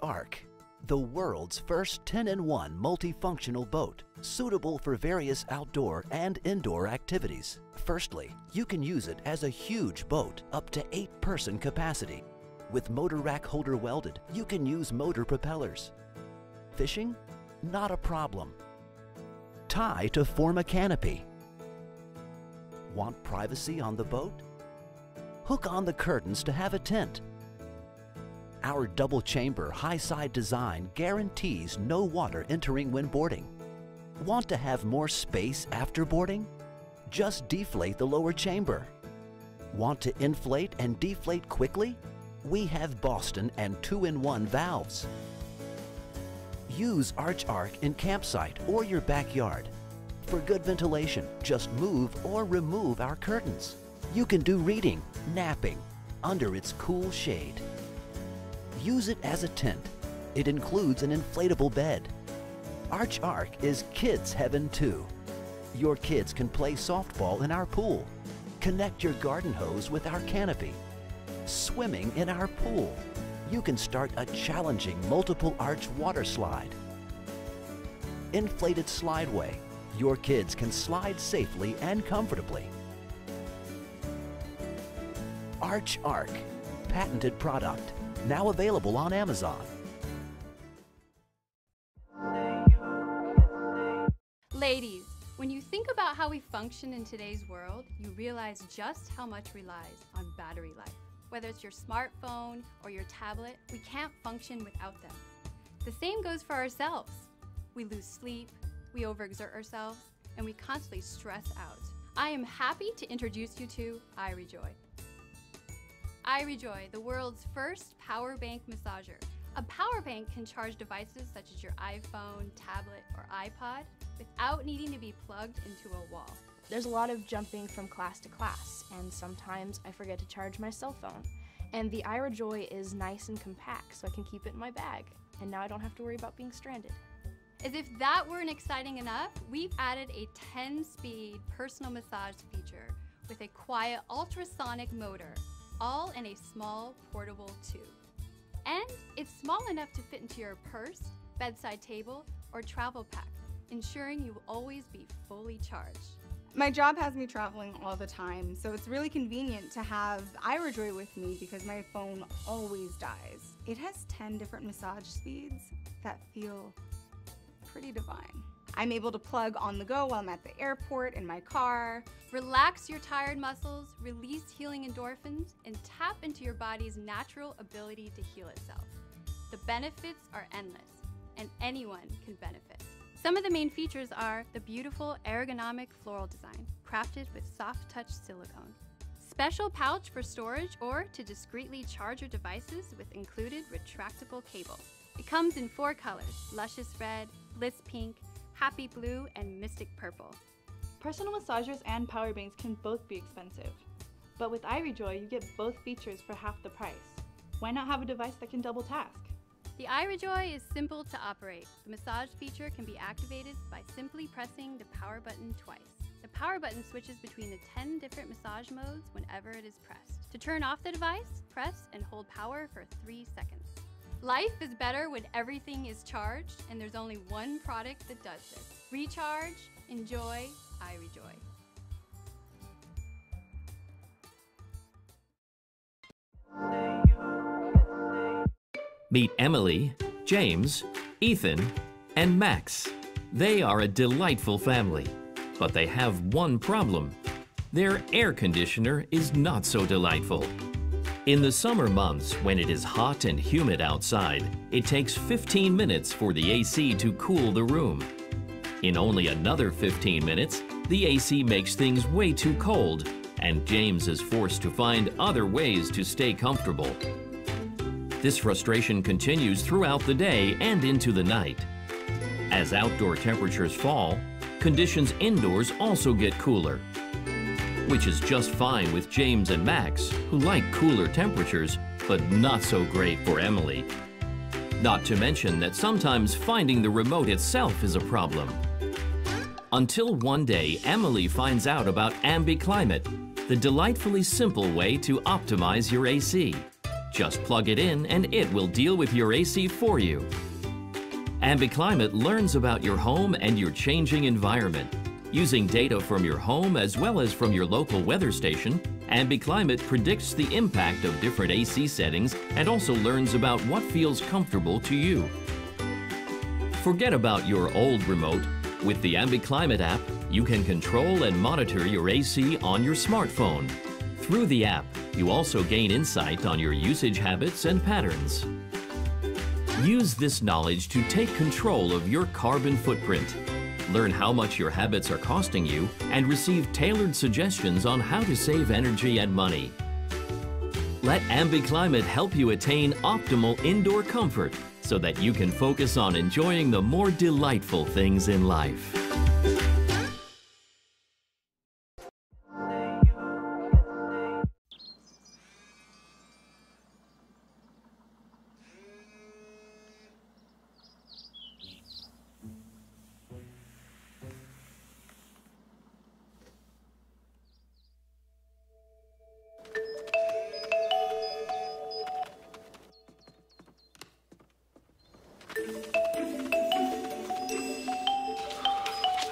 Arch, the world's first 10-in-1 multifunctional boat, suitable for various outdoor and indoor activities. Firstly, you can use it as a huge boat, up to 8-person capacity. With motor rack holder welded, you can use motor propellers. Fishing? Not a problem. Tie to form a canopy. Want privacy on the boat? Hook on the curtains to have a tent. Our double-chamber, high-side design guarantees no water entering when boarding. Want to have more space after boarding? Just deflate the lower chamber. Want to inflate and deflate quickly? We have Boston and 2-in-1 valves. Use Arch in campsite or your backyard. For good ventilation, just move or remove our curtains. You can do reading, napping, under its cool shade. Use it as a tent. It includes an inflatable bed. Arch is kids' heaven too. Your kids can play softball in our pool. Connect your garden hose with our canopy. Swimming in our pool. You can start a challenging multiple arch water slide. Inflated slideway. Your kids can slide safely and comfortably. Arch, patented product. Now available on Amazon. Ladies, when you think about how we function in today's world, you realize just how much relies on battery life. Whether it's your smartphone or your tablet, we can't function without them. The same goes for ourselves. We lose sleep, we overexert ourselves, and we constantly stress out. I am happy to introduce you to IRE Joy. IRE Joy, the world's first power bank massager. A power bank can charge devices such as your iPhone, tablet, or iPod without needing to be plugged into a wall. There's a lot of jumping from class to class, and sometimes I forget to charge my cell phone. And the IRE Joy is nice and compact, so I can keep it in my bag, and now I don't have to worry about being stranded. As if that weren't exciting enough, we've added a 10-speed personal massage feature with a quiet ultrasonic motor, all in a small portable tube. And it's small enough to fit into your purse, bedside table, or travel pack, ensuring you will always be fully charged. My job has me traveling all the time, so it's really convenient to have IRE Joy with me because my phone always dies. It has 10 different massage speeds that feel pretty divine. I'm able to plug on the go while I'm at the airport, in my car. Relax your tired muscles, release healing endorphins, and tap into your body's natural ability to heal itself. The benefits are endless, and anyone can benefit. Some of the main features are the beautiful ergonomic floral design, crafted with soft touch silicone. Special pouch for storage or to discreetly charge your devices with included retractable cable. It comes in 4 colors, luscious red, bliss pink, happy blue, and mystic purple. Personal massagers and power banks can both be expensive, but with IRE Joy you get both features for half the price. Why not have a device that can double task? The IRE Joy is simple to operate. The massage feature can be activated by simply pressing the power button twice. The power button switches between the 10 different massage modes whenever it is pressed. To turn off the device, press and hold power for 3 seconds. Life is better when everything is charged, and there's only one product that does this. Recharge, enjoy, IRE Joy. Meet Emily, James, Ethan, and Max. They are a delightful family, but they have one problem. Their air conditioner is not so delightful. In the summer months, when it is hot and humid outside, it takes 15 minutes for the AC to cool the room. In only another 15 minutes, the AC makes things way too cold, and James is forced to find other ways to stay comfortable. This frustration continues throughout the day and into the night. As outdoor temperatures fall, conditions indoors also get cooler. which is just fine with James and Max, who like cooler temperatures, but not so great for Emily. Not to mention that sometimes finding the remote itself is a problem. Until one day, Emily finds out about Ambi Climate, the delightfully simple way to optimize your AC. Just plug it in and it will deal with your AC for you. Ambi Climate learns about your home and your changing environment. Using data from your home as well as from your local weather station, Ambi Climate predicts the impact of different AC settings and also learns about what feels comfortable to you. Forget about your old remote. With the Ambi Climate app, you can control and monitor your AC on your smartphone. Through the app, you also gain insight on your usage habits and patterns. Use this knowledge to take control of your carbon footprint. Learn how much your habits are costing you and receive tailored suggestions on how to save energy and money. Let Ambi Climate help you attain optimal indoor comfort so that you can focus on enjoying the more delightful things in life.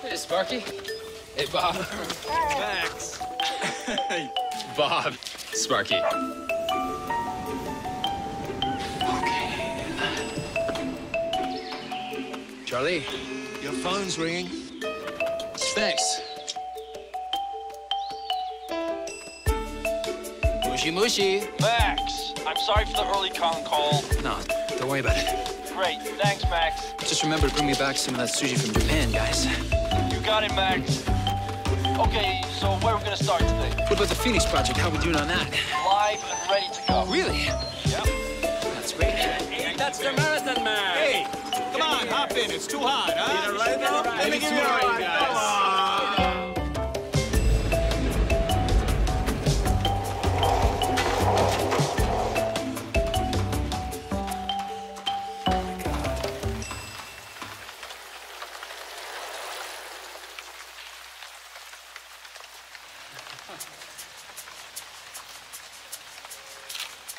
Hey, Sparky. Hey, Bob. Max. Hey, Bob. Sparky. Okay. Charlie. Your phone's ringing. Thanks. Mushy mushy. Max, I'm sorry for the early con call. No, don't worry about it. Great, thanks, Max. Just remember to bring me back some of that sushi from Japan, guys. You got it, Max. Okay, so where are we gonna start today? What about the Phoenix Project? How are we doing on that? Live and ready to go. Really? Yep. That's great. Hey, that's the marathon man. Hey, come on, hop in. It's too hot, huh? Need a ride now? Let me give you a ride, guys.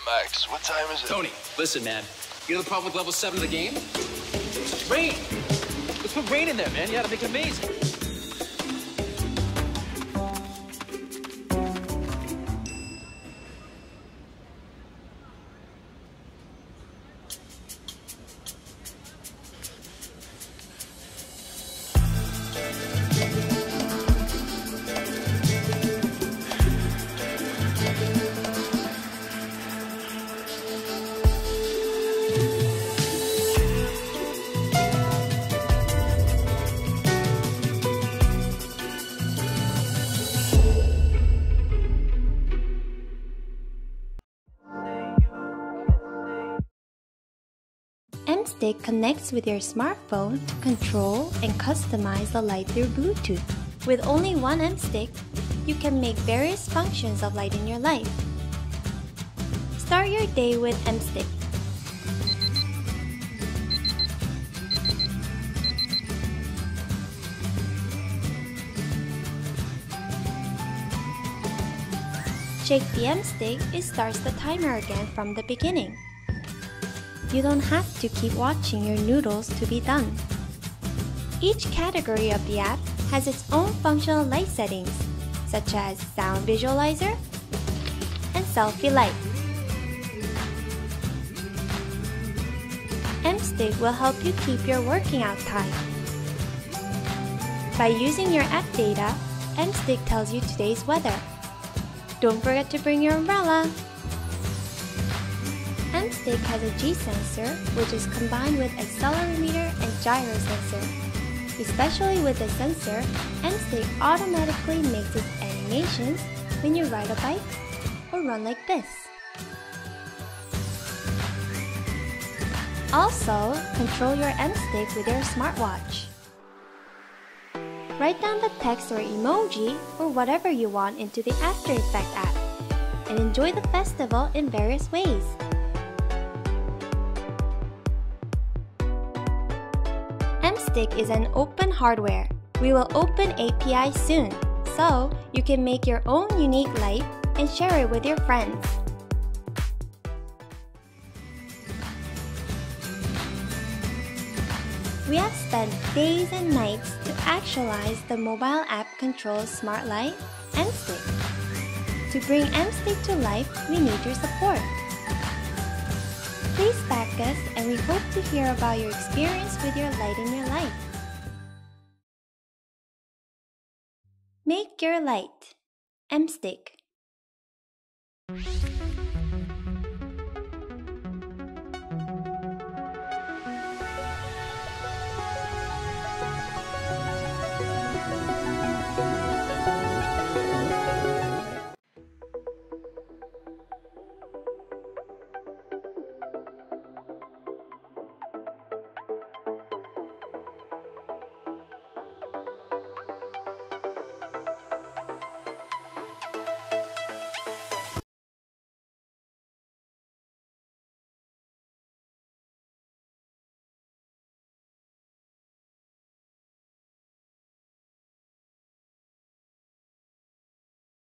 Max, what time is it? Tony, listen, man. You know the problem with level 7 of the game? Rain. Let's put rain in there, man. You gotta make it amazing. Stick connects with your smartphone to control and customize the light through Bluetooth. With only one M-Stick, you can make various functions of light in your life. Start your day with M-Stick. Shake the M-Stick, it starts the timer again from the beginning. You don't have to keep watching your noodles to be done. Each category of the app has its own functional light settings, such as sound visualizer and selfie light. M-Stick will help you keep your working out time. By using your app data, M-Stick tells you today's weather. Don't forget to bring your umbrella. M-Stick has a G sensor, which is combined with accelerometer and gyro sensor. Especially with the sensor, M-Stick automatically makes its animations when you ride a bike or run like this. Also, control your M-Stick with your smartwatch. Write down the text or emoji or whatever you want into the After Effects app and enjoy the festival in various ways. MStick is an open hardware. We will open API soon, so you can make your own unique light and share it with your friends. We have spent days and nights to actualize the mobile app controls Smart Light and Stick. To bring MStick to life, we need your support. Please back us, and we hope to hear about your experience with your light in your life. Make your light. MStick.